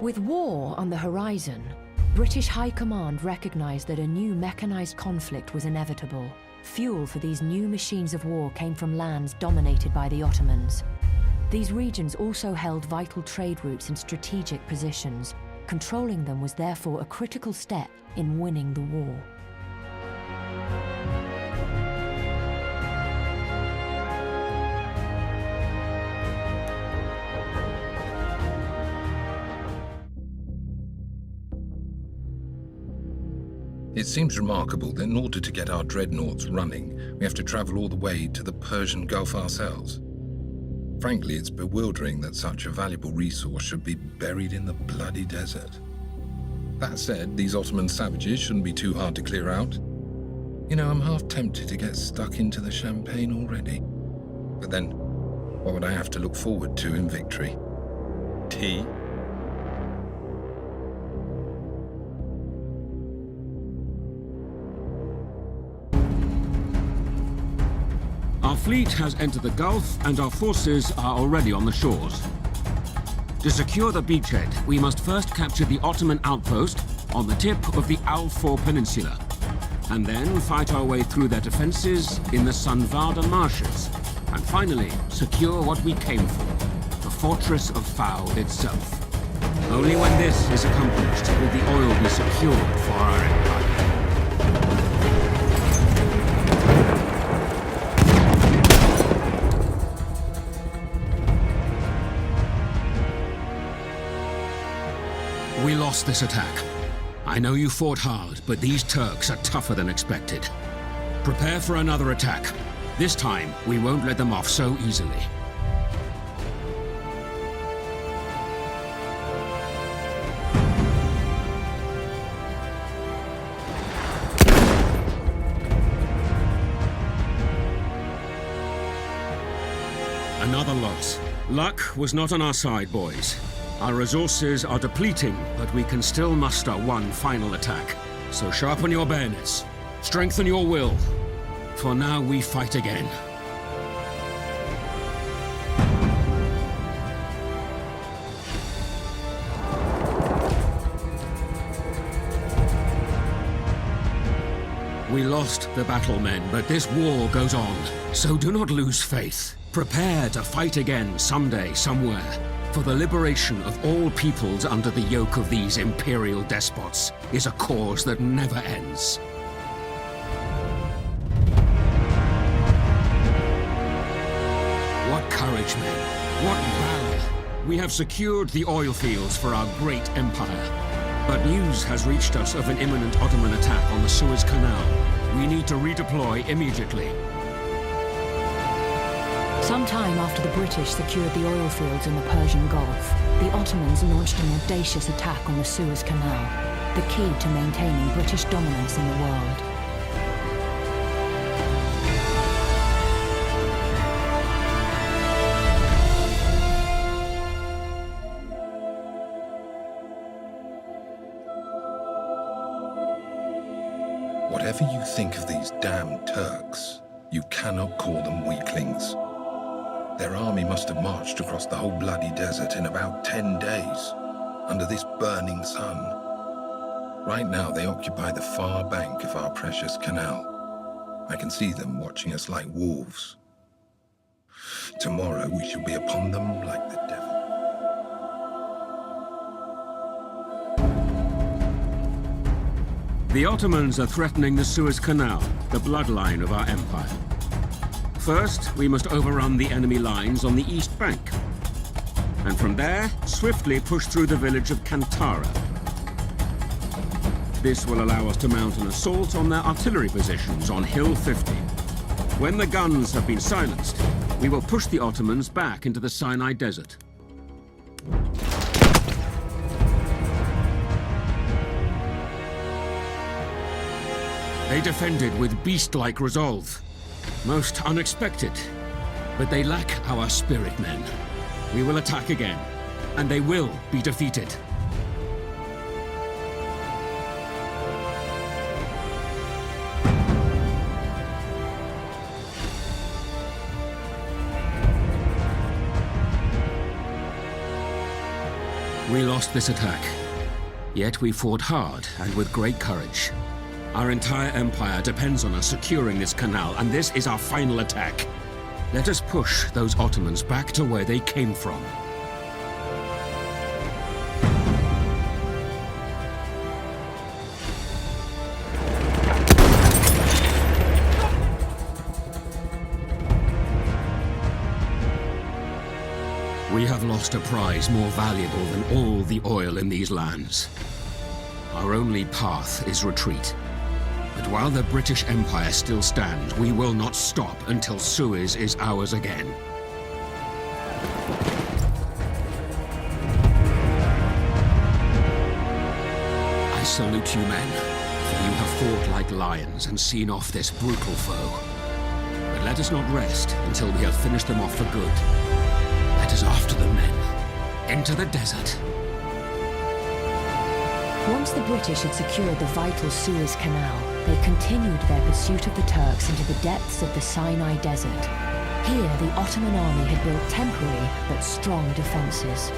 With war on the horizon, British High Command recognized that a new mechanized conflict was inevitable. Fuel for these new machines of war came from lands dominated by the Ottomans. These regions also held vital trade routes and strategic positions. Controlling them was therefore a critical step in winning the war. It seems remarkable that in order to get our dreadnoughts running, we have to travel all the way to the Persian Gulf ourselves. Frankly, it's bewildering that such a valuable resource should be buried in the bloody desert. That said, these Ottoman savages shouldn't be too hard to clear out. You know, I'm half tempted to get stuck into the champagne already. But then, what would I have to look forward to in victory? Tea? Our fleet has entered the Gulf, and our forces are already on the shores. To secure the beachhead, we must first capture the Ottoman outpost on the tip of the Al-Four Peninsula, and then fight our way through their defenses in the Sanvada marshes, and finally secure what we came for, the fortress of Fao itself. Only when this is accomplished will the oil be secured for our empire. We lost this attack. I know you fought hard, but these Turks are tougher than expected. Prepare for another attack. This time, we won't let them off so easily. Another loss. Luck was not on our side, boys. Our resources are depleting, but we can still muster one final attack. So sharpen your bayonets, strengthen your will, for now we fight again. We lost the battle, men, but this war goes on, so do not lose faith. Prepare to fight again someday, somewhere, for the liberation of all peoples under the yoke of these imperial despots is a cause that never ends. What courage, men! What valor! We have secured the oil fields for our great empire. But news has reached us of an imminent Ottoman attack on the Suez Canal. We need to redeploy immediately. Sometime after the British secured the oil fields in the Persian Gulf, the Ottomans launched an audacious attack on the Suez Canal, the key to maintaining British dominance in the world. Whatever you think of these damned Turks, you cannot call them weaklings. Their army must have marched across the whole bloody desert in about 10 days, under this burning sun. Right now, they occupy the far bank of our precious canal. I can see them watching us like wolves. Tomorrow, we shall be upon them like the devil. The Ottomans are threatening the Suez Canal, the bloodline of our empire. First, we must overrun the enemy lines on the east bank, and from there, swiftly push through the village of Kantara. This will allow us to mount an assault on their artillery positions on Hill 50. When the guns have been silenced, we will push the Ottomans back into the Sinai Desert. They defended with beast-like resolve. Most unexpected, but they lack our spirit, men. We will attack again, and they will be defeated. We lost this attack. Yet we fought hard and with great courage. Our entire empire depends on us securing this canal, and this is our final attack. Let us push those Ottomans back to where they came from. We have lost a prize more valuable than all the oil in these lands. Our only path is retreat. But while the British Empire still stands, we will not stop until Suez is ours again. I salute you, men, for you have fought like lions and seen off this brutal foe. But let us not rest until we have finished them off for good. Let us after them, men, into the desert. Once the British had secured the vital Suez Canal, they continued their pursuit of the Turks into the depths of the Sinai Desert. Here, the Ottoman army had built temporary but strong defenses.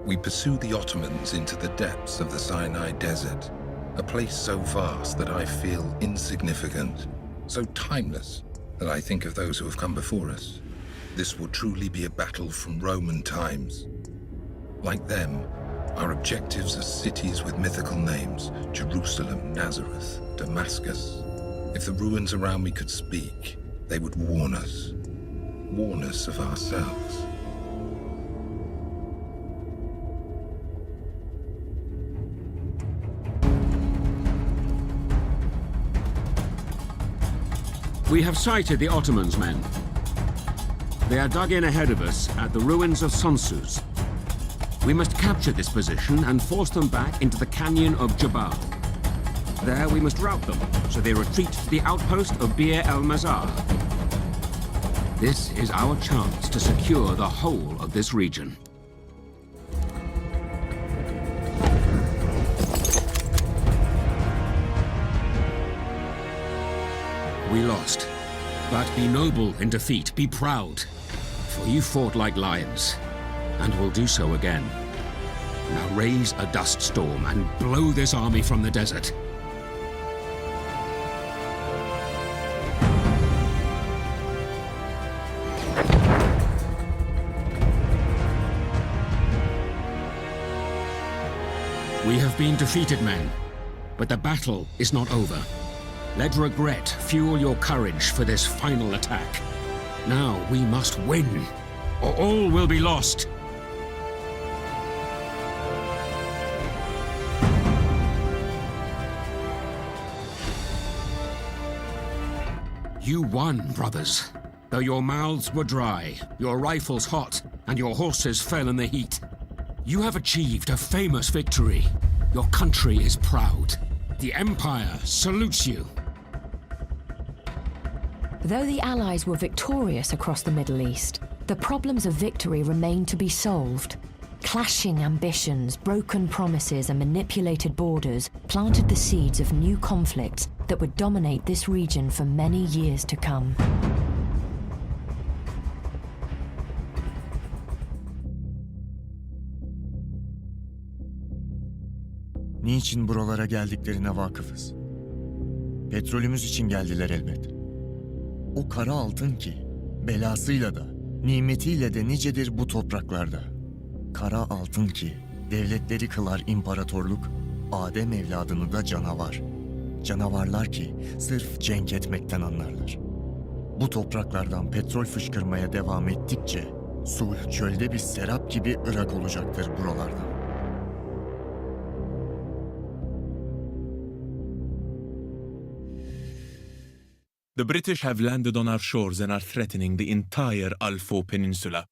We pursue the Ottomans into the depths of the Sinai Desert, a place so vast that I feel insignificant, so timeless that I think of those who have come before us. This will truly be a battle from Roman times. Like them, our objectives are cities with mythical names: Jerusalem, Nazareth, Damascus. If the ruins around me could speak, they would warn us of ourselves. We have sighted the Ottomans, men. They are dug in ahead of us at the ruins of Sonsuz. We must capture this position and force them back into the canyon of Jabal. There we must rout them, so they retreat to the outpost of Bir el-Mazar. This is our chance to secure the whole of this region. We lost. But be noble in defeat, be proud. For you fought like lions, and will do so again. Now raise a dust storm and blow this army from the desert. We have been defeated, men, but the battle is not over. Let regret fuel your courage for this final attack. Now we must win, or all will be lost. You won, brothers. Though your mouths were dry, your rifles hot, and your horses fell in the heat. You have achieved a famous victory. Your country is proud. The Empire salutes you. Though the Allies were victorious across the Middle East, the problems of victory remained to be solved. Clashing ambitions, broken promises, and manipulated borders planted the seeds of new conflicts that would dominate this region for many years to come. Niçin buralara geldiklerine vakıfız. Petrolümüz için geldiler elbet. O kara altın ki, belasıyla da, nimetiyle de nicedir bu topraklarda. Kara altın ki, devletleri kılar imparatorluk, Adem evladını da canavar. Canavarlar ki, sırf cenk etmekten anlarlar. Bu topraklardan petrol fışkırmaya devam ettikçe, sulh çölde bir serap gibi ırak olacaktır buralardan. The British have landed on our shores and are threatening the entire Alfo Peninsula.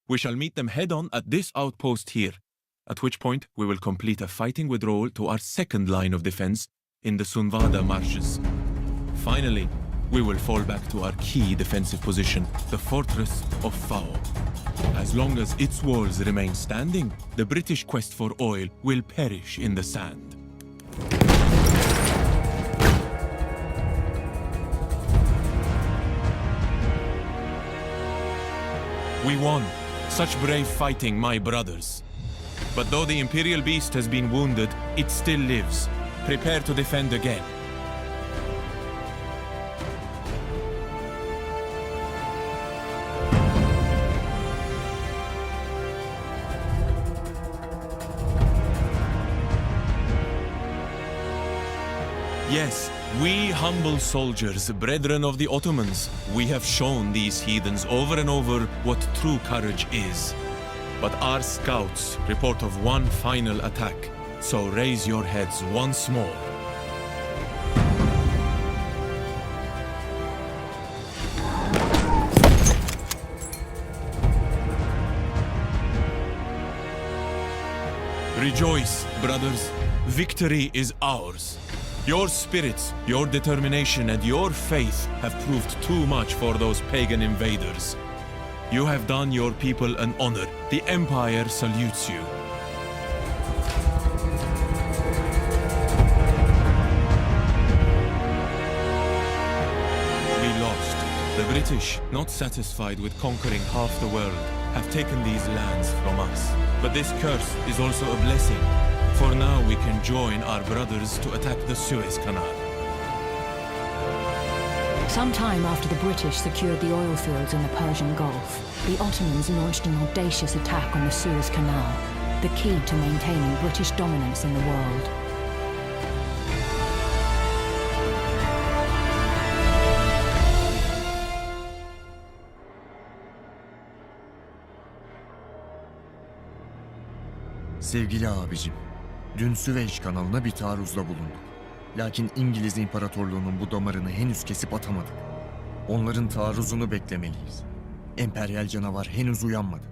We shall meet them head-on at this outpost here, at which point we will complete a fighting withdrawal to our second line of defense in the Sunvada marshes. Finally, we will fall back to our key defensive position, the fortress of Fao. As long as its walls remain standing, the British quest for oil will perish in the sand. We won. Such brave fighting, my brothers. But though the Imperial Beast has been wounded, it still lives. Prepare to defend again. Yes, we humble soldiers, brethren of the Ottomans, we have shown these heathens over and over what true courage is. But our scouts report of one final attack, so raise your heads once more. Rejoice, brothers. Victory is ours. Your spirits, your determination, and your faith have proved too much for those pagan invaders. You have done your people an honor. The Empire salutes you. We lost. The British, not satisfied with conquering half the world, have taken these lands from us. But this curse is also a blessing. For now, we can join our brothers to attack the Suez Canal. Some time after the British secured the oil fields in the Persian Gulf, the Ottomans launched an audacious attack on the Suez Canal, the key to maintaining British dominance in the world. Sevgili abicim, dün Süveyş kanalına bir taarruzda bulunduk. Lakin İngiliz İmparatorluğu'nun bu damarını henüz kesip atamadık. Onların taarruzunu beklemeliyiz. Emperyal canavar henüz uyanmadı.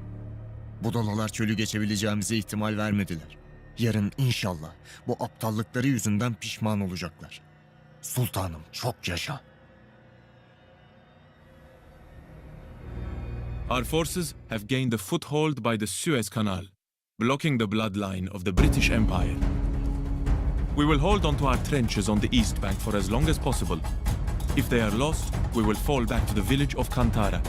Budalalar çölü geçebileceğimize ihtimal vermediler. Yarın inşallah bu aptallıkları yüzünden pişman olacaklar. Sultanım çok yaşa. Our forces have gained a foothold by the Suez Canal, blocking the bloodline of the British Empire. We will hold onto our trenches on the east bank for as long as possible. If they are lost, we will fall back to the village of Kantara.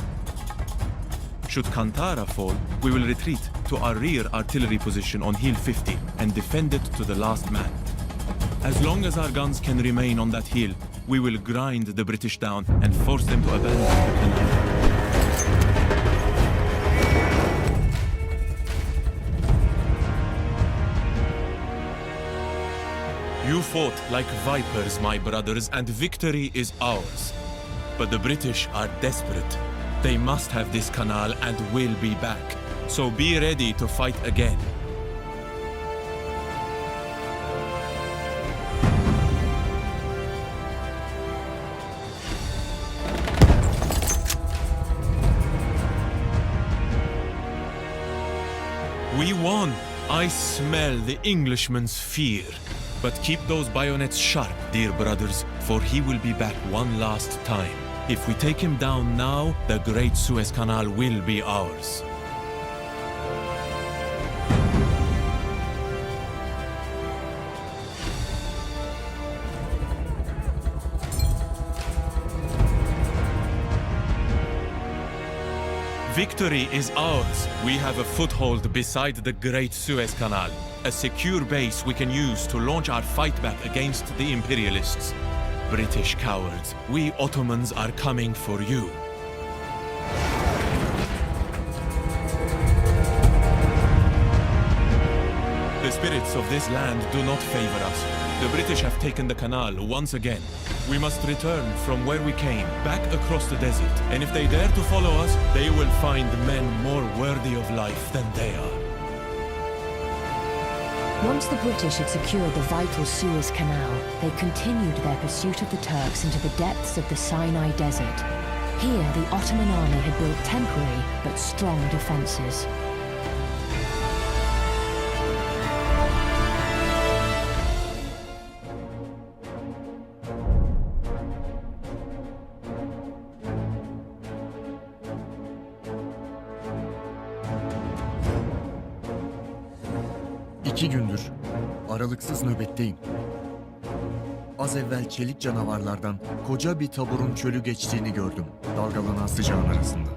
Should Kantara fall, we will retreat to our rear artillery position on Hill 50 and defend it to the last man. As long as our guns can remain on that hill, we will grind the British down and force them to abandon the canal. You fought like vipers, my brothers, and victory is ours. But the British are desperate. They must have this canal and will be back. So be ready to fight again. We won! I smell the Englishman's fear. But keep those bayonets sharp, dear brothers, for he will be back one last time. If we take him down now, the great Suez Canal will be ours. Victory is ours. We have a foothold beside the great Suez Canal. A secure base we can use to launch our fight back against the imperialists. British cowards, we Ottomans are coming for you. The spirits of this land do not favor us. The British have taken the canal once again. We must return from where we came, back across the desert. And if they dare to follow us, they will find men more worthy of life than they are. Once the British had secured the vital Suez Canal, they continued their pursuit of the Turks into the depths of the Sinai Desert. Here, the Ottoman army had built temporary but strong defenses. 2 gündür aralıksız nöbetteyim. Az evvel çelik canavarlardan koca bir taburun çölü geçtiğini gördüm dalgalanan sıcağın arasında.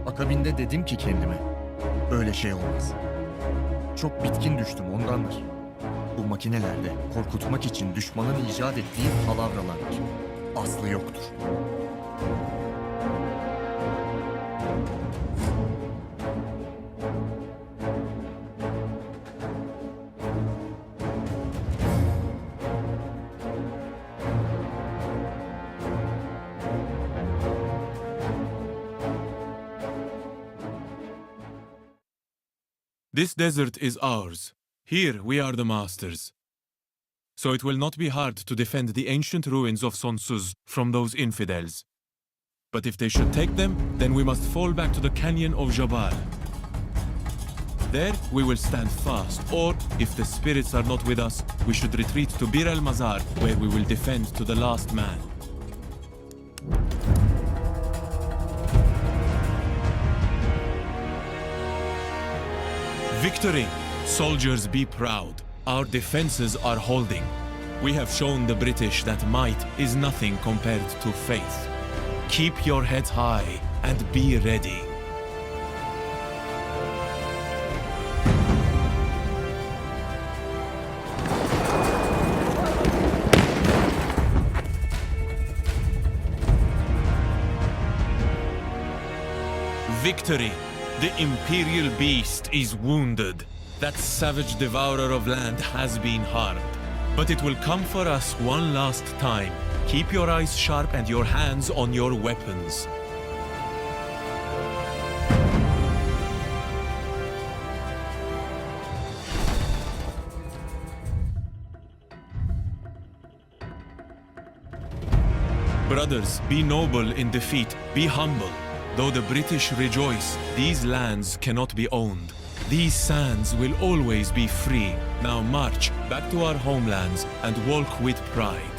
Akabinde dedim ki kendime, böyle şey olmaz. Çok bitkin düştüm ondandır. Bu makinelerde korkutmak için düşmanın icat ettiği palavralardır. Aslı yoktur. This desert is ours. Here we are the masters. So it will not be hard to defend the ancient ruins of Sun Tzu from those infidels. But if they should take them, then we must fall back to the canyon of Jabal. There we will stand fast, or if the spirits are not with us, we should retreat to Bir el-Mazar, where we will defend to the last man. Victory! Soldiers, be proud. Our defenses are holding. We have shown the British that might is nothing compared to faith. Keep your heads high and be ready. Victory! The Imperial Beast is wounded. That savage devourer of land has been harmed. But it will come for us one last time. Keep your eyes sharp and your hands on your weapons. Brothers, be noble in defeat, be humble. Though the British rejoice, these lands cannot be owned. These sands will always be free. Now march back to our homelands and walk with pride.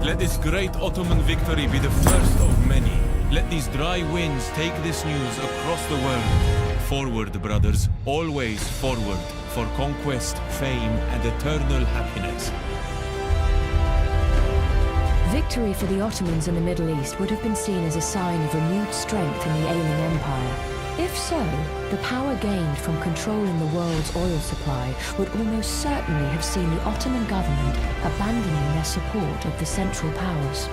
Let this great Ottoman victory be the first of many. Let these dry winds take this news across the world. Forward, brothers, always forward, for conquest, fame, and eternal happiness. Victory for the Ottomans in the Middle East would have been seen as a sign of renewed strength in the ailing empire. If so, the power gained from controlling the world's oil supply would almost certainly have seen the Ottoman government abandoning their support of the Central Powers.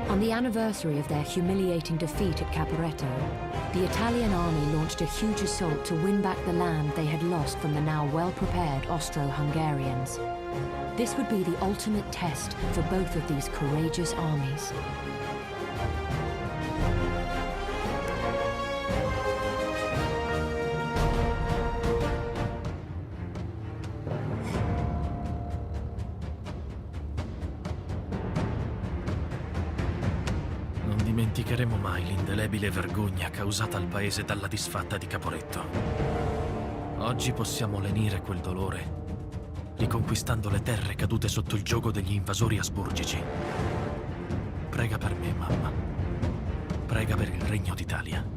On the anniversary of their humiliating defeat at Caporetto, the Italian army launched a huge assault to win back the land they had lost from the now well-prepared Austro-Hungarians. This would be the ultimate test for both of these courageous armies. Non dimenticheremo mai l'indelebile vergogna causata al paese dalla disfatta di Caporetto. Oggi possiamo lenire quel dolore, riconquistando le terre cadute sotto il giogo degli invasori asburgici. Prega per me, mamma. Prega per il Regno d'Italia.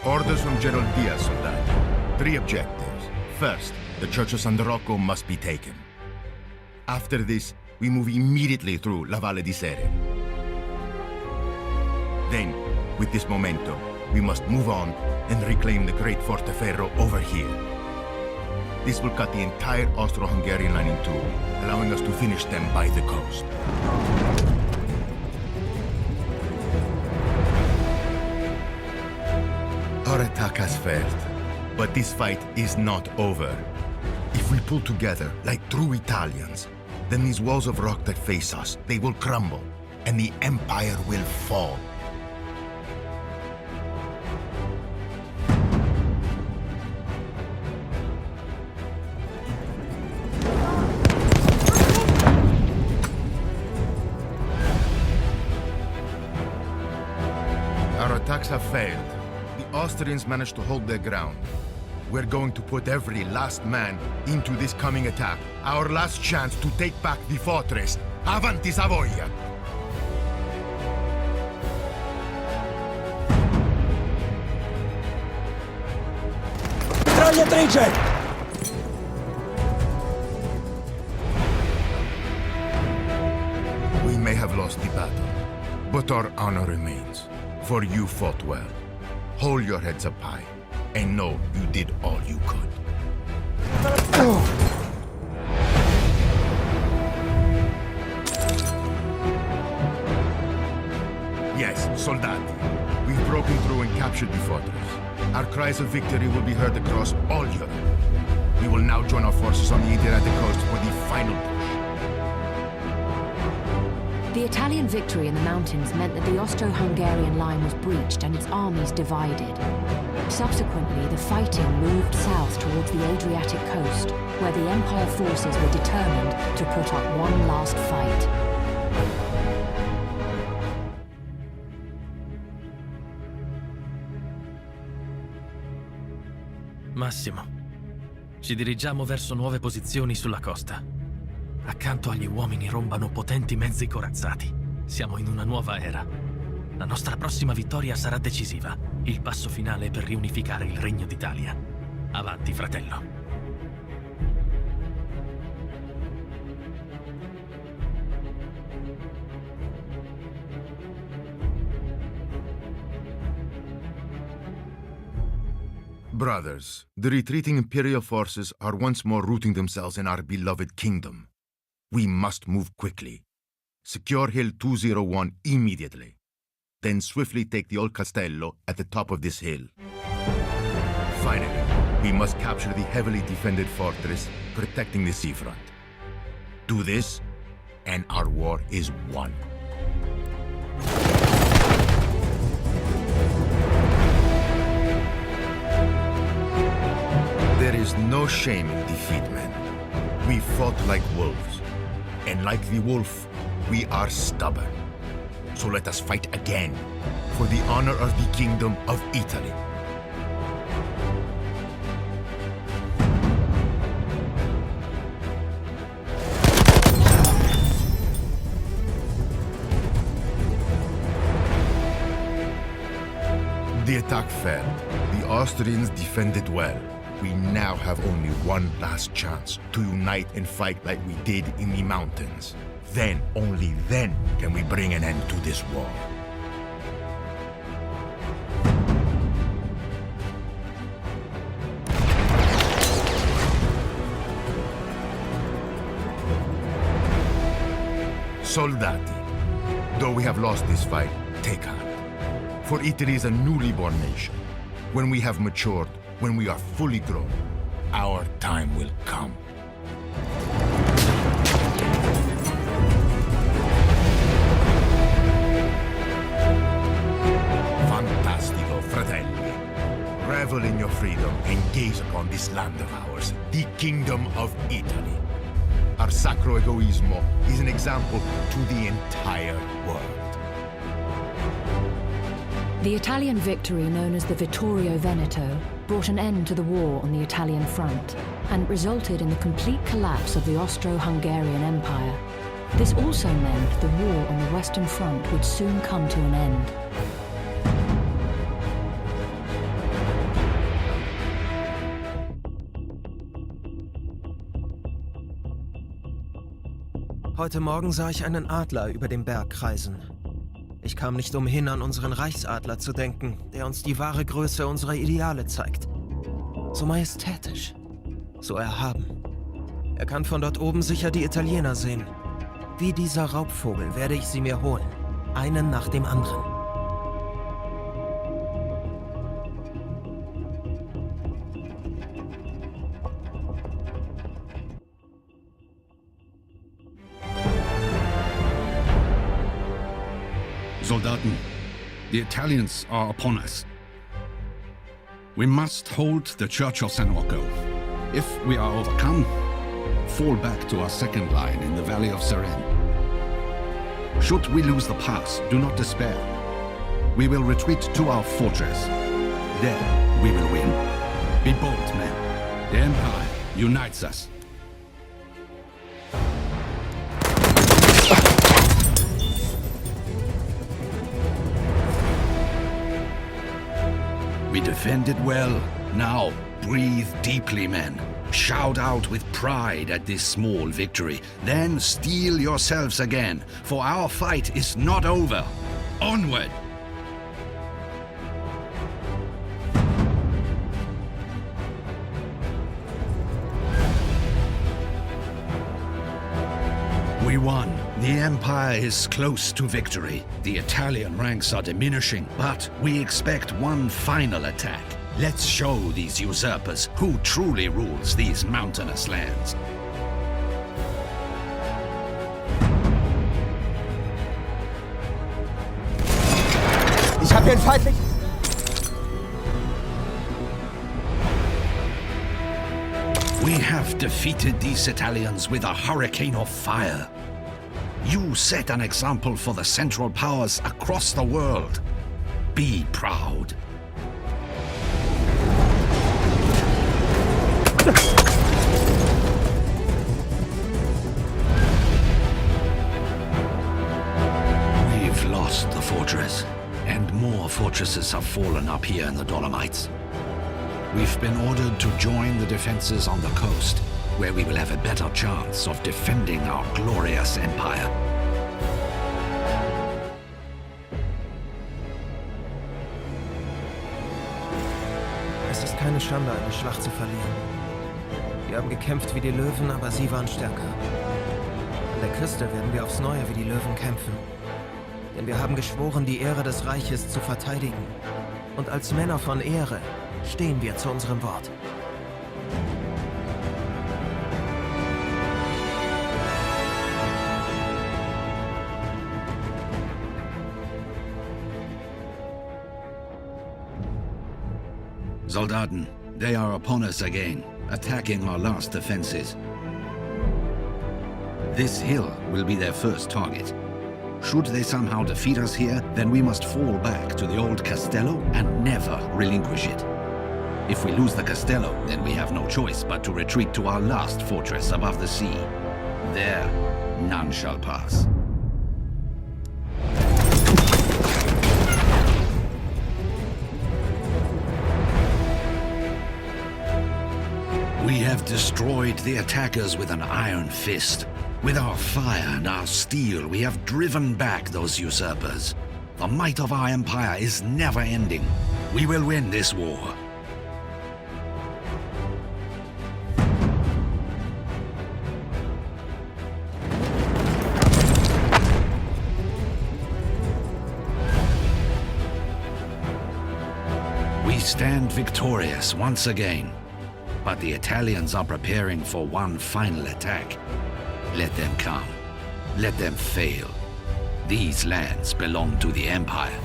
Orders from General Diaz, Soldati. 3 objectives. First, the Church of San Rocco must be taken. After this, we move immediately through La Valle di Sere. Then, with this momentum, we must move on and reclaim the great Forteferro over here. This will cut the entire Austro-Hungarian line in two, allowing us to finish them by the coast. Our attack has failed, but this fight is not over. If we pull together like true Italians, then these walls of rock that face us, they will crumble, and the Empire will fall. Our attacks have failed. The Austrians managed to hold their ground. We're going to put every last man into this coming attack. Our last chance to take back the fortress. Avanti Savoia! Mitragliatrice! We may have lost the battle, but our honor remains. For you fought well. Hold your heads up high, and know you did all you could. Yes, soldati. We've broken through and captured the fortress. Our cries of victory will be heard across all Europe. We will now join our forces on the Adriatic coast for the final push. The Italian victory in the mountains meant that the Austro-Hungarian line was breached and its armies divided. Subsequently, the fighting moved south towards the Adriatic coast, where the Empire forces were determined to put up one last fight. Massimo, ci dirigiamo verso nuove posizioni sulla costa. Accanto agli uomini rombano potenti mezzi corazzati. Siamo in una nuova era. La nostra prossima vittoria sarà decisiva. Il passo finale per riunificare il Regno d'Italia. Avanti, fratello. Brothers, the retreating Imperial forces are once more rooting themselves in our beloved kingdom. We must move quickly. Secure Hill 201 immediately. Then swiftly take the old castello at the top of this hill. Finally, we must capture the heavily defended fortress protecting the seafront. Do this, and our war is won. There is no shame in defeat, men. We fought like wolves. And like the wolf, we are stubborn. So let us fight again for the honor of the Kingdom of Italy. The attack failed. The Austrians defended well. We now have only one last chance to unite and fight like we did in the mountains. Then, only then, can we bring an end to this war. Soldati, though we have lost this fight, take heart. For Italy is a newly born nation. When we have matured, when we are fully grown, our time will come. Fantastico, fratelli. Revel in your freedom and gaze upon this land of ours, the Kingdom of Italy. Our sacro egoismo is an example to the entire world. The Italian victory, known as the Vittorio Veneto, brought an end to the war on the Italian front and resulted in the complete collapse of the Austro-Hungarian Empire. This also meant the war on the Western Front would soon come to an end. Heute Morgen sah ich einen Adler über dem Berg kreisen. Ich kam nicht umhin, an unseren Reichsadler zu denken, der uns die wahre Größe unserer Ideale zeigt. So majestätisch, so erhaben. Er kann von dort oben sicher die Italiener sehen. Wie dieser Raubvogel werde ich sie mir holen, einen nach dem anderen. Soldaten, the Italians are upon us. We must hold the Church of San Rocco. If we are overcome, fall back to our second line in the valley of Seren. Should we lose the pass, do not despair. we will retreat to our fortress. There, we will win. Be bold, men. The Empire unites us. We defended well. Now, breathe deeply, men. Shout out with pride at this small victory. Then steel yourselves again, for our fight is not over. Onward! We won. The Empire is close to victory. The Italian ranks are diminishing, but we expect one final attack. Let's show these usurpers who truly rules these mountainous lands. Ich habe den feindlichen... We have defeated these Italians with a hurricane of fire. You set an example for the Central Powers across the world. Be proud. We've lost the fortress, and more fortresses have fallen up here in the Dolomites. We've been ordered to join the defenses on the coast, where we will have a better chance of defending our glorious empire. Es ist keine Schande, eine Schlacht zu verlieren. Wir haben gekämpft wie die Löwen, aber sie waren stärker. An der Küste werden wir aufs Neue wie die Löwen kämpfen. Denn wir haben geschworen, die Ehre des Reiches zu verteidigen. Und als Männer von Ehre stehen wir zu unserem Wort. Soldaten, they are upon us again, attacking our last defenses. This hill will be their first target. Should they somehow defeat us here, then we must fall back to the old Castello and never relinquish it. If we lose the Castello, then we have no choice but to retreat to our last fortress above the sea. There, none shall pass. We have destroyed the attackers with an iron fist. With our fire and our steel, we have driven back those usurpers. The might of our empire is never ending. We will win this war. We stand victorious once again. But the Italians are preparing for one final attack. Let them come. Let them fail. These lands belong to the Empire.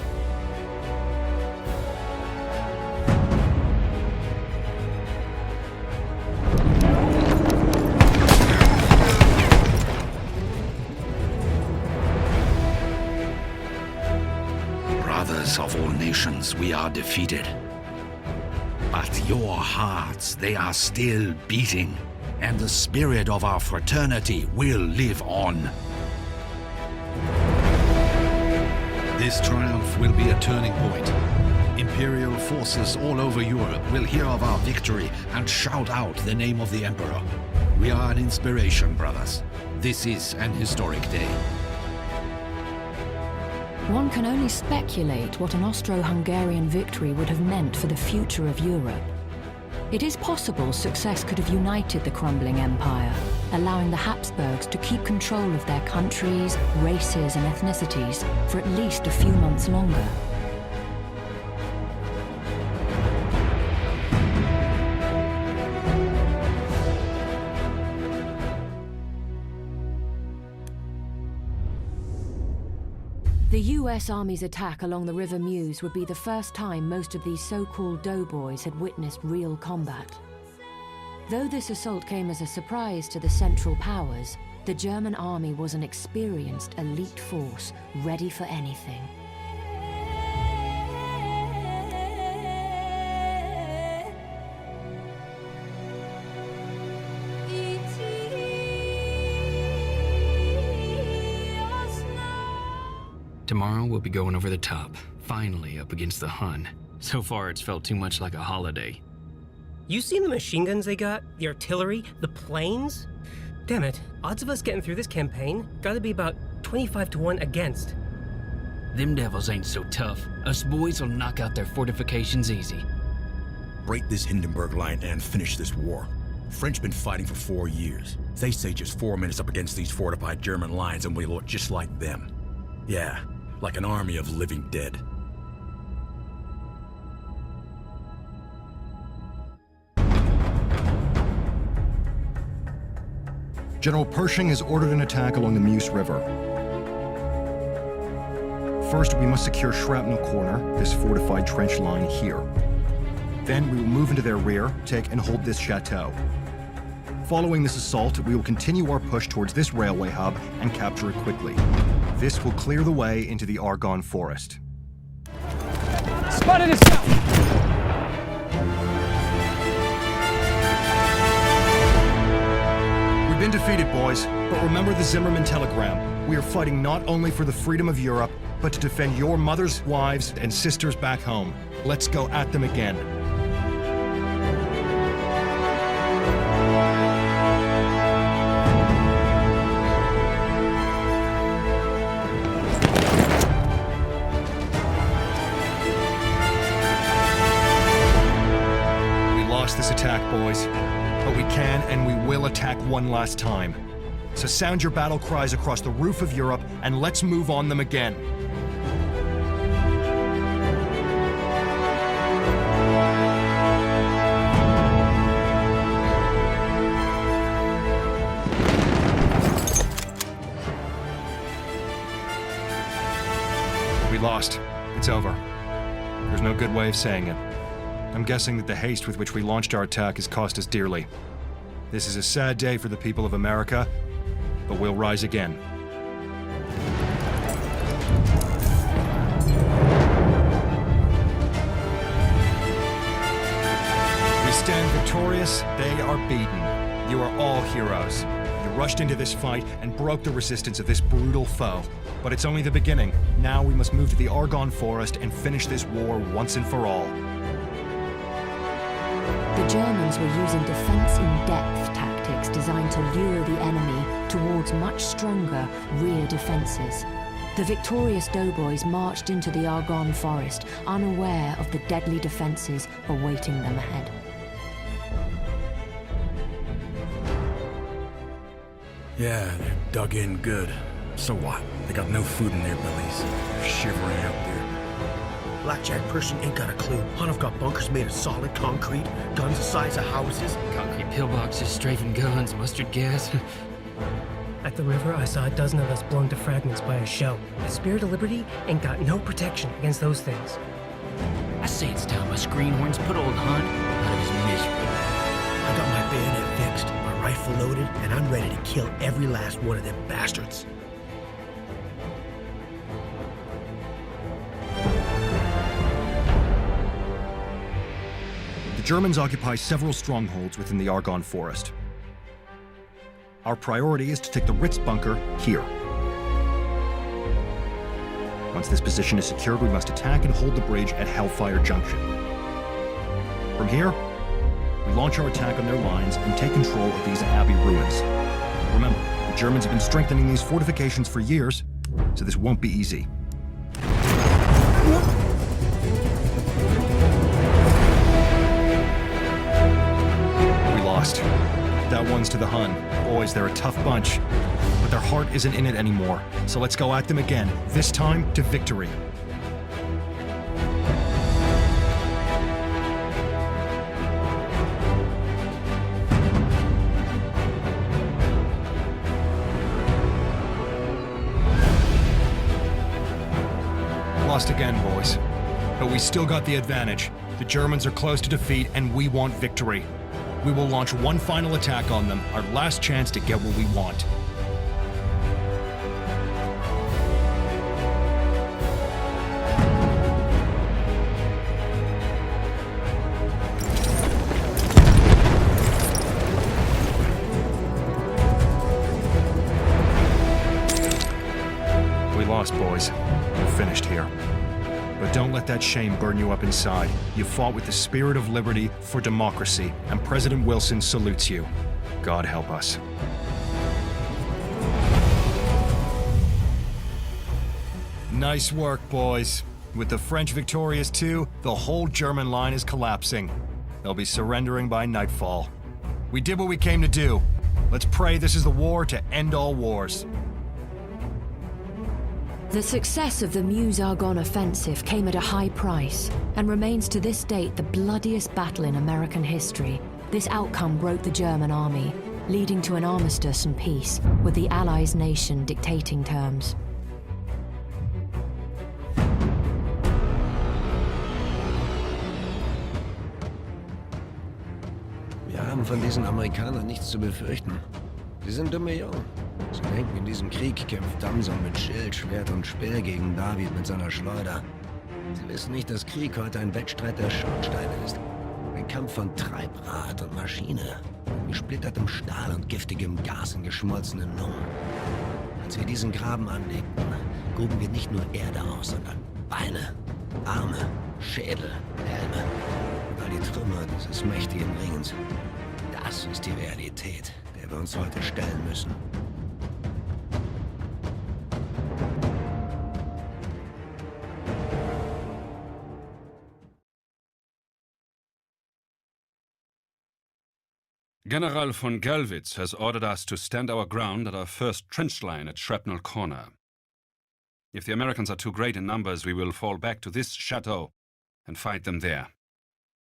Brothers of all nations, we are defeated. But your hearts, they are still beating, and the spirit of our fraternity will live on. This triumph will be a turning point. Imperial forces all over Europe will hear of our victory and shout out the name of the Emperor. We are an inspiration, brothers. This is an historic day. One can only speculate what an Austro-Hungarian victory would have meant for the future of Europe. It is possible success could have united the crumbling empire, allowing the Habsburgs to keep control of their countries, races, and ethnicities for at least a few months longer. The US Army's attack along the River Meuse would be the first time most of these so-called doughboys had witnessed real combat. Though this assault came as a surprise to the Central Powers, the German army was an experienced elite force ready for anything. Tomorrow we'll be going over the top, finally up against the Hun. So far it's felt too much like a holiday. You seen the machine guns they got? The artillery? The planes? Damn it, odds of us getting through this campaign gotta be about 25 to 1 against. Them devils ain't so tough. Us boys will knock out their fortifications easy. Break this Hindenburg line and finish this war. French been fighting for 4 years. They say just 4 minutes up against these fortified German lines and we look just like them. Yeah, like an army of living dead. General Pershing has ordered an attack along the Meuse River. First, we must secure Shrapnel Corner, this fortified trench line here. Then we will move into their rear, take and hold this chateau. Following this assault, we will continue our push towards this railway hub and capture it quickly. This will clear the way into the Argonne Forest. Spotted itself! We've been defeated, boys, but remember the Zimmerman telegram. We are fighting not only for the freedom of Europe, but to defend your mothers, wives, and sisters back home. Let's go at them again. We lost this attack, boys, but we can and we will attack one last time. So sound your battle cries across the roof of Europe and let's move on them again. We lost. It's over. There's no good way of saying it. I'm guessing that the haste with which we launched our attack has cost us dearly. This is a sad day for the people of America, but we'll rise again. We stand victorious, they are beaten. You are all heroes. You rushed into this fight and broke the resistance of this brutal foe. But it's only the beginning. Now we must move to the Argonne Forest and finish this war once and for all. The Germans were using defense-in-depth tactics designed to lure the enemy towards much stronger rear defenses. The victorious doughboys marched into the Argonne Forest, unaware of the deadly defenses awaiting them ahead. Yeah, they're dug in good. So what? They got no food in their bellies. They're shivering out there. Blackjack Pershing ain't got a clue. Hun have got bunkers made of solid concrete, guns the size of houses. Concrete pillboxes, strafing guns, mustard gas. At the river, I saw a dozen of us blown to fragments by a shell. The Spirit of Liberty ain't got no protection against those things. I say it's time us greenhorns put old Hun out of his misery. I got my bayonet fixed, my rifle loaded, and I'm ready to kill every last one of them bastards. The Germans occupy several strongholds within the Argonne Forest. Our priority is to take the Ritz bunker here. Once this position is secured, we must attack and hold the bridge at Hellfire Junction. From here, we launch our attack on their lines and take control of these abbey ruins. Remember, the Germans have been strengthening these fortifications for years, so this won't be easy. We lost. That one's to the Hun. Boys, they're a tough bunch, but their heart isn't in it anymore. So let's go at them again, this time to victory. Lost again, boys. But we still got the advantage. The Germans are close to defeat, and we want victory. We will launch one final attack on them, our last chance to get what we want. We lost, boys. Don't let that shame burn you up inside. You fought with the spirit of liberty for democracy, and President Wilson salutes you. God help us. Nice work, boys. With the French victorious too, the whole German line is collapsing. They'll be surrendering by nightfall. We did what we came to do. Let's pray this is the war to end all wars. The success of the Meuse-Argonne offensive came at a high price and remains to this date the bloodiest battle in American history. This outcome broke the German army, leading to an armistice and peace, with the Allies' nation dictating terms. Wir haben von diesen Amerikanern nichts zu befürchten. Sie sind dumme Jungen. Sie denken, in diesem Krieg kämpft Damson mit Schild, Schwert und Speer gegen David mit seiner Schleuder. Sie wissen nicht, dass Krieg heute ein Wettstreit der Schornsteine ist. Ein Kampf von Treibrad und Maschine, gesplittertem Stahl und giftigem Gas in geschmolzenen Lungen. Als wir diesen Graben anlegten, gruben wir nicht nur Erde aus, sondern Beine, Arme, Schädel, Helme und all die Trümmer dieses mächtigen Ringens. Das ist die Realität, der wir uns heute stellen müssen. General von Gellwitz has ordered us to stand our ground at our first trench line at Shrapnel Corner. If the Americans are too great in numbers, we will fall back to this chateau and fight them there.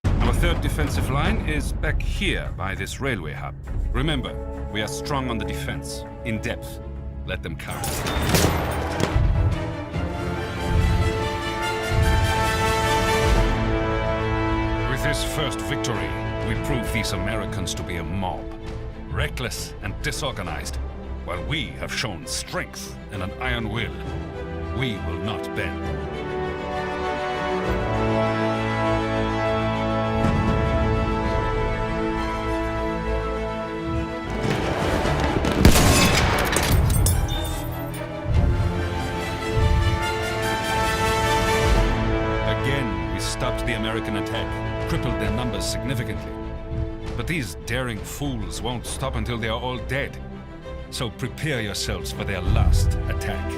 Our third defensive line is back here by this railway hub. Remember, we are strong on the defense, in depth. Let them come. With this first victory, we prove these Americans to be a mob, reckless and disorganized, while we have shown strength and an iron will. We will not bend. Again, we stopped the American attack, crippled their numbers significantly. But these daring fools won't stop until they are all dead. So prepare yourselves for their last attack.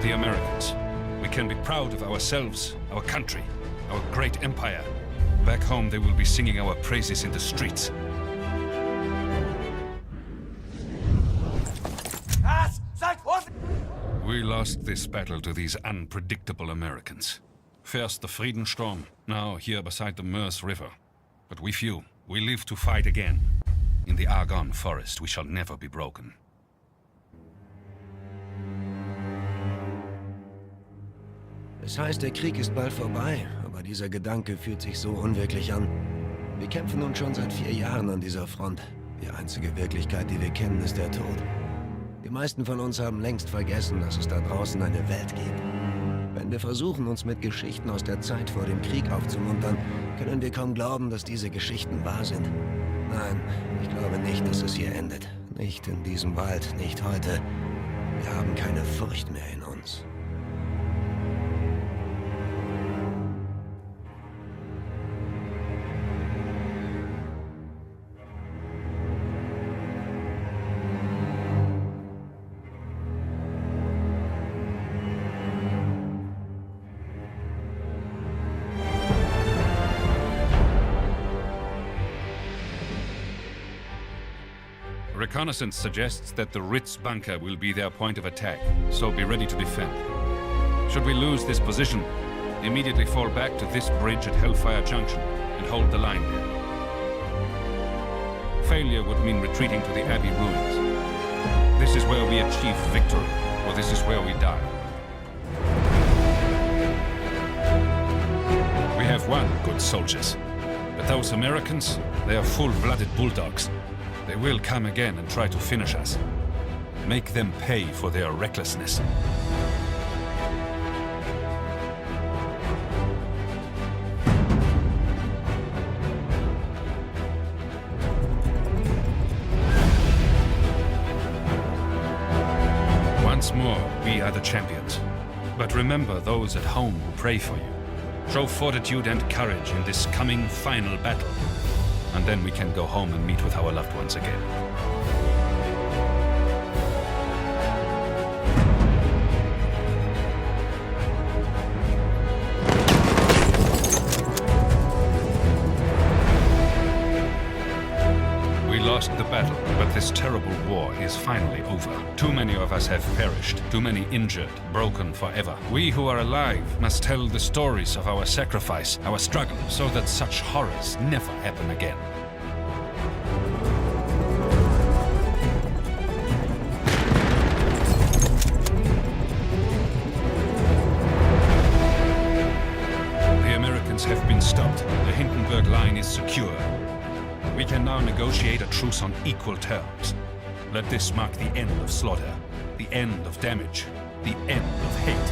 The Americans. We can be proud of ourselves, our country, our great empire. Back home, they will be singing our praises in the streets. We lost this battle to these unpredictable Americans. First the Friedensturm, now here beside the Meuse River. But we few, we live to fight again. In the Argonne forest, we shall never be broken. Es heißt, der Krieg ist bald vorbei, aber dieser Gedanke fühlt sich so unwirklich an. Wir kämpfen nun schon seit 4 Jahren an dieser Front. Die einzige Wirklichkeit, die wir kennen, ist der Tod. Die meisten von uns haben längst vergessen, dass es da draußen eine Welt gibt. Wenn wir versuchen, uns mit Geschichten aus der Zeit vor dem Krieg aufzumuntern, können wir kaum glauben, dass diese Geschichten wahr sind. Nein, ich glaube nicht, dass es hier endet. Nicht in diesem Wald, nicht heute. Wir haben keine Furcht mehr in uns. Reconnaissance suggests that the Ritz bunker will be their point of attack, so be ready to defend. Should we lose this position, immediately fall back to this bridge at Hellfire Junction and hold the line there. Failure would mean retreating to the Abbey ruins. This is where we achieve victory, or this is where we die. We have won, good soldiers. But those Americans, they are full-blooded bulldogs. They will come again and try to finish us. Make them pay for their recklessness. Once more, we are the champions. But remember those at home who pray for you. Show fortitude and courage in this coming final battle. And then we can go home and meet with our loved ones again. We lost the battle, but this terrible war is finally over. Too many of us have perished, too many injured, broken forever. We who are alive must tell the stories of our sacrifice, our struggle, so that such horrors never happen again. The Americans have been stopped. The Hindenburg Line is secure. We can now negotiate a truce on equal terms. Let this mark the end of slaughter, the end of damage, the end of hate.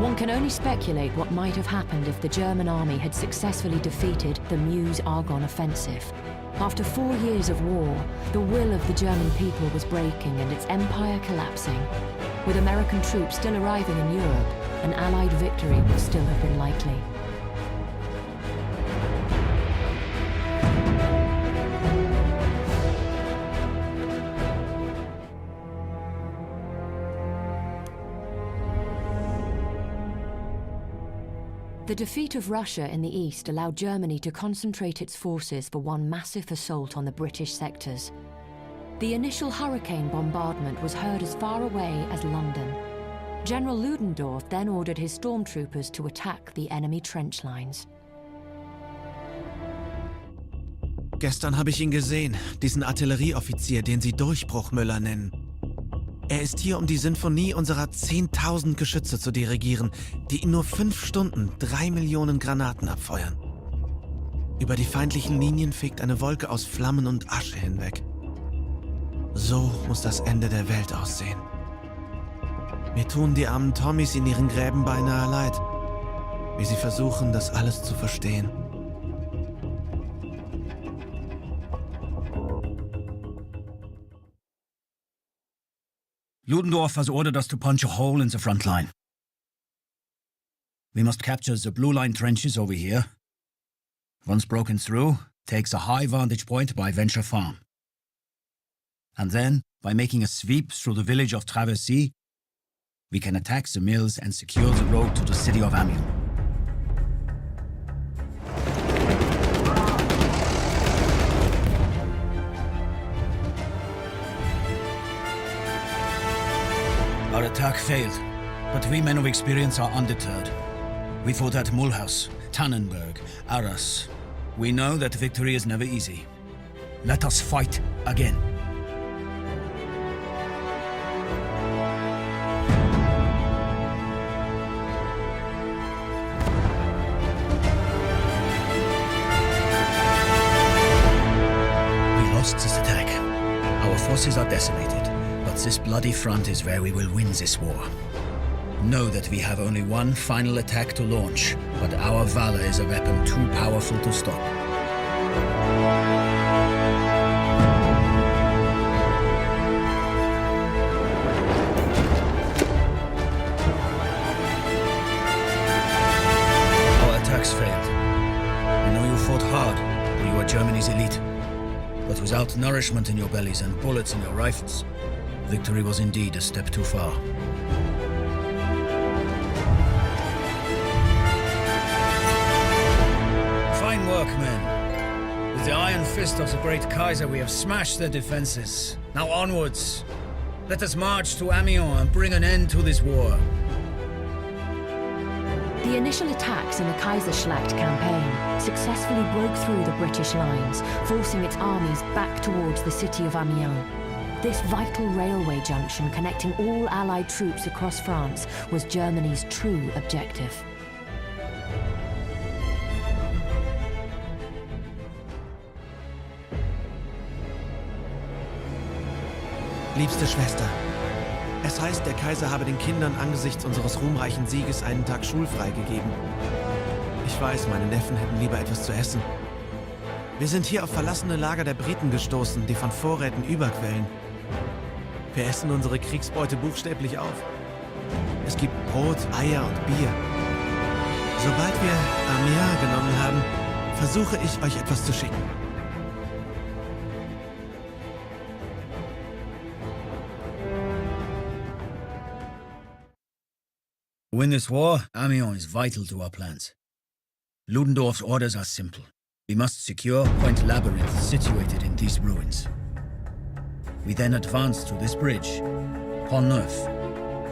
One can only speculate what might have happened if the German army had successfully defeated the Meuse-Argonne offensive. After 4 years of war, the will of the German people was breaking and its empire collapsing. With American troops still arriving in Europe, an Allied victory would still have been likely. The defeat of Russia in the east allowed Germany to concentrate its forces for one massive assault on the British sectors. The initial hurricane bombardment was heard as far away as London. General Ludendorff then ordered his stormtroopers to attack the enemy trench lines. Gestern habe ich ihn gesehen, diesen Artillerieoffizier, den Sie Durchbruchmüller nennen. Er ist hier, um die Sinfonie unserer 10.000 Geschütze zu dirigieren, die in nur 5 Stunden 3 Millionen Granaten abfeuern. Über die feindlichen Linien fegt eine Wolke aus Flammen und Asche hinweg. So muss das Ende der Welt aussehen. Mir tun die armen Tommys in ihren Gräben beinahe leid, wie sie versuchen, das alles zu verstehen. Ludendorff has ordered us to punch a hole in the front line. We must capture the blue line trenches over here. Once broken through, takes a high vantage point by Venture Farm. And then, by making a sweep through the village of Traversy, we can attack the mills and secure the road to the city of Amiens. Our attack failed, but we men of experience are undeterred. We fought at Mulhouse, Tannenberg, Arras. We know that victory is never easy. Let us fight again. We lost this attack. Our forces are decimated. But this bloody front is where we will win this war. Know that we have only one final attack to launch, but our valor is a weapon too powerful to stop. Our attacks failed. I know you fought hard, for you are Germany's elite. But without nourishment in your bellies and bullets in your rifles, victory was indeed a step too far. Fine work, men. With the iron fist of the great Kaiser, we have smashed their defenses. Now onwards. Let us march to Amiens and bring an end to this war. The initial attacks in the Kaiserschlacht campaign successfully broke through the British lines, forcing its armies back towards the city of Amiens. This vital railway junction connecting all Allied troops across France was Germany's true objective. Liebste Schwester, es heißt, der Kaiser habe den Kindern angesichts unseres ruhmreichen Sieges einen Tag schulfrei gegeben. Ich weiß, meine Neffen hätten lieber etwas zu essen. Wir sind hier auf verlassene Lager der Briten gestoßen, die von Vorräten überquellen. Wir essen unsere Kriegsbeute buchstäblich auf. Es gibt Brot, Eier und Bier. Sobald wir Amiens genommen haben, versuche ich, euch etwas zu schicken. To win this war, Amiens is vital to our plans. Ludendorff's orders are simple. We must secure Point Labyrinth situated in these ruins. We then advance to this bridge, Pont Neuf,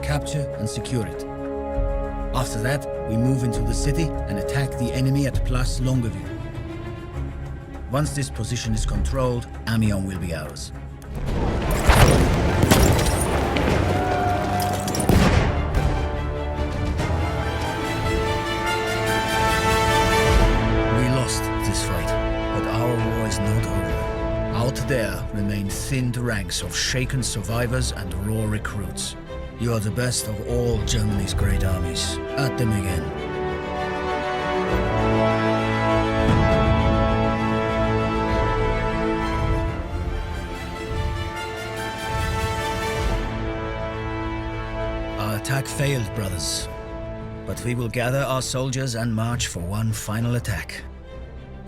capture and secure it. After that, we move into the city and attack the enemy at Place Longueville. Once this position is controlled, Amiens will be ours. We lost this fight, but our war is not over. Out there remain thinned ranks of shaken survivors and raw recruits. You are the best of all Germany's great armies. At them again. Our attack failed, brothers. But we will gather our soldiers and march for one final attack.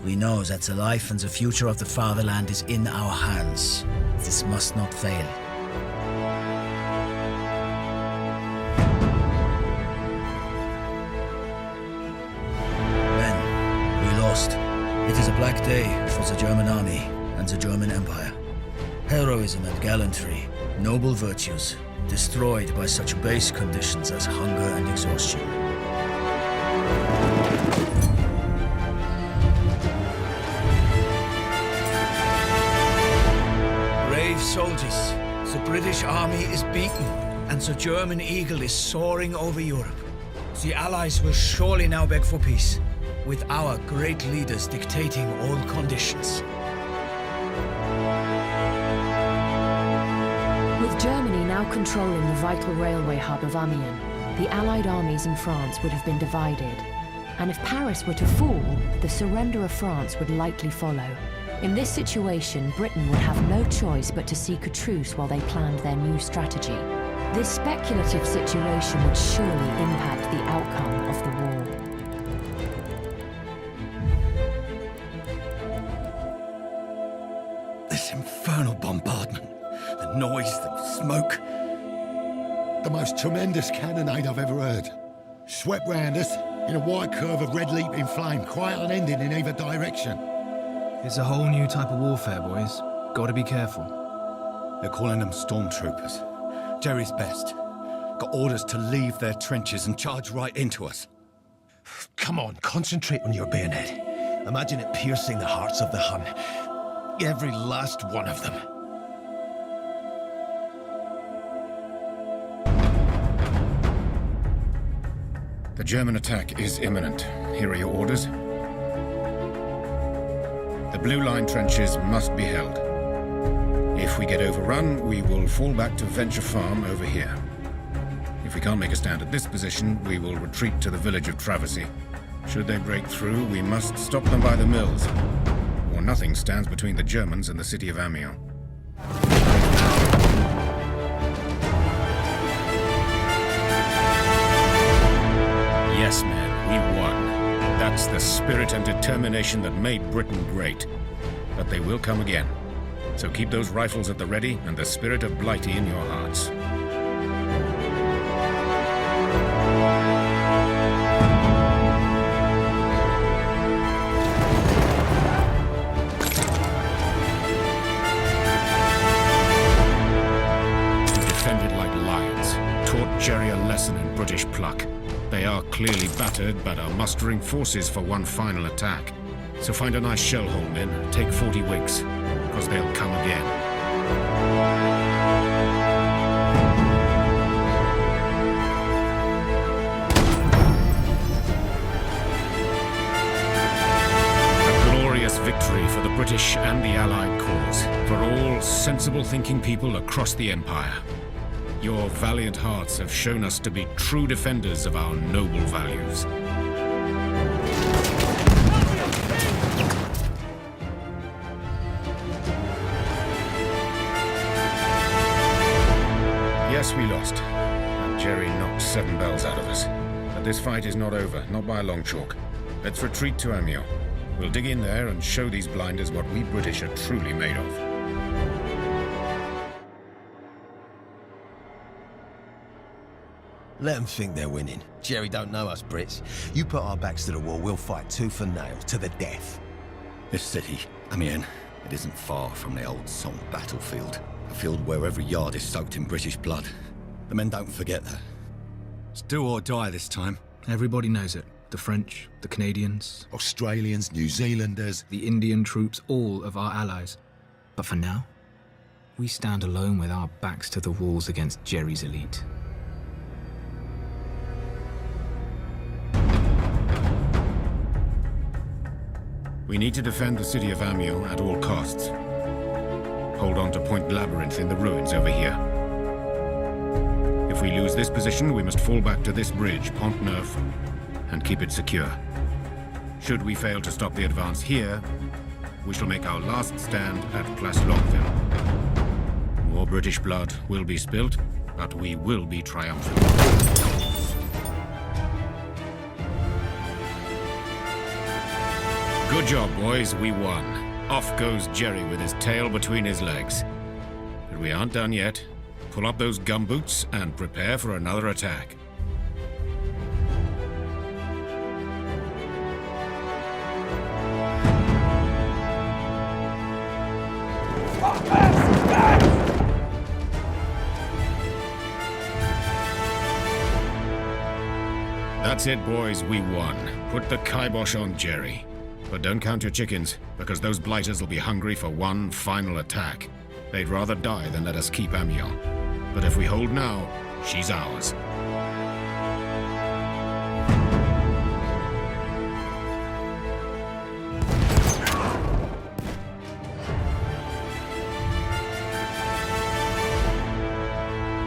We know that the life and the future of the fatherland is in our hands. This must not fail. It is a black day for the German army and the German Empire. Heroism and gallantry, noble virtues, destroyed by such base conditions as hunger and exhaustion. Brave soldiers, the British army is beaten and the German eagle is soaring over Europe. The Allies will surely now beg for peace, with our great leaders dictating all conditions. With Germany now controlling the vital railway hub of Amiens, the Allied armies in France would have been divided. And if Paris were to fall, the surrender of France would likely follow. In this situation, Britain would have no choice but to seek a truce while they planned their new strategy. This speculative situation would surely impact the outcome of the war. This infernal bombardment, the noise, the smoke. The most tremendous cannonade I've ever heard. Swept round us in a wide curve of red leaping flame, quite unending in either direction. It's a whole new type of warfare, boys. Gotta be careful. They're calling them stormtroopers. Jerry's best. Got orders to leave their trenches and charge right into us. Come on, concentrate on your bayonet. Imagine it piercing the hearts of the Hun. Every last one of them. The German attack is imminent. Here are your orders. The blue line trenches must be held. If we get overrun, we will fall back to Venture Farm over here. If we can't make a stand at this position, we will retreat to the village of Travesey. Should they break through, we must stop them by the mills. Or nothing stands between the Germans and the city of Amiens. Yes, men, we won. That's the spirit and determination that made Britain great. But they will come again. So keep those rifles at the ready and the spirit of Blighty in your hearts. We defended like lions, taught Jerry a lesson in British pluck. They are clearly battered, but are mustering forces for one final attack. So find a nice shell hole, men. Take 40 wigs, because they'll come again. A glorious victory for the British and the Allied cause, for all sensible-thinking people across the Empire. Your valiant hearts have shown us to be true defenders of our noble values. Yes, we lost. And Jerry knocked 7 bells out of us. But this fight is not over, not by a long chalk. Let's retreat to Amiens. We'll dig in there and show these blinders what we British are truly made of. Let them think they're winning. Jerry don't know us Brits. You put our backs to the wall, we'll fight tooth and nail, to the death. This city, Amiens, it isn't far from the old Somme battlefield. A field where every yard is soaked in British blood. The men don't forget that. It's do or die this time. Everybody knows it. The French, the Canadians, Australians, New Zealanders, the Indian troops, all of our allies. But for now, we stand alone with our backs to the walls against Jerry's elite. We need to defend the city of Amiens at all costs. Hold on to Point Labyrinth in the ruins over here. If we lose this position, we must fall back to this bridge, Pont Neuf, and keep it secure. Should we fail to stop the advance here, we shall make our last stand at Place Longueville. More British blood will be spilt, but we will be triumphant. Good job, boys. We won. Off goes Jerry with his tail between his legs. But we aren't done yet. Pull up those gumboots and prepare for another attack. That's it, boys. We won. Put the kibosh on Jerry. But don't count your chickens, because those blighters will be hungry for one final attack. They'd rather die than let us keep Amiens. But if we hold now, she's ours.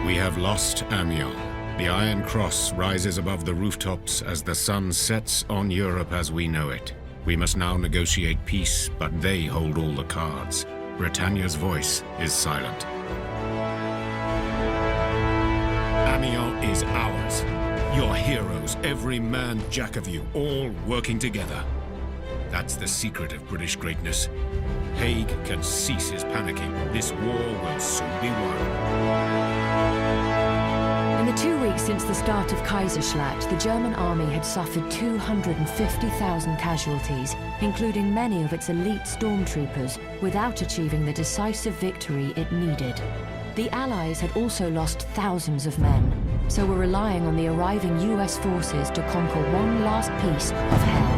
We have lost Amiens. The Iron Cross rises above the rooftops as the sun sets on Europe as we know it. We must now negotiate peace, but they hold all the cards. Britannia's voice is silent. Amiens is ours. Your heroes, every man jack of you, all working together. That's the secret of British greatness. Haig can cease his panicking. This war will soon be won. In the 2 weeks since the start of Kaiserschlacht, the German army had suffered 250,000 casualties, including many of its elite stormtroopers, without achieving the decisive victory it needed. The Allies had also lost thousands of men, so were relying on the arriving US forces to conquer one last piece of hell.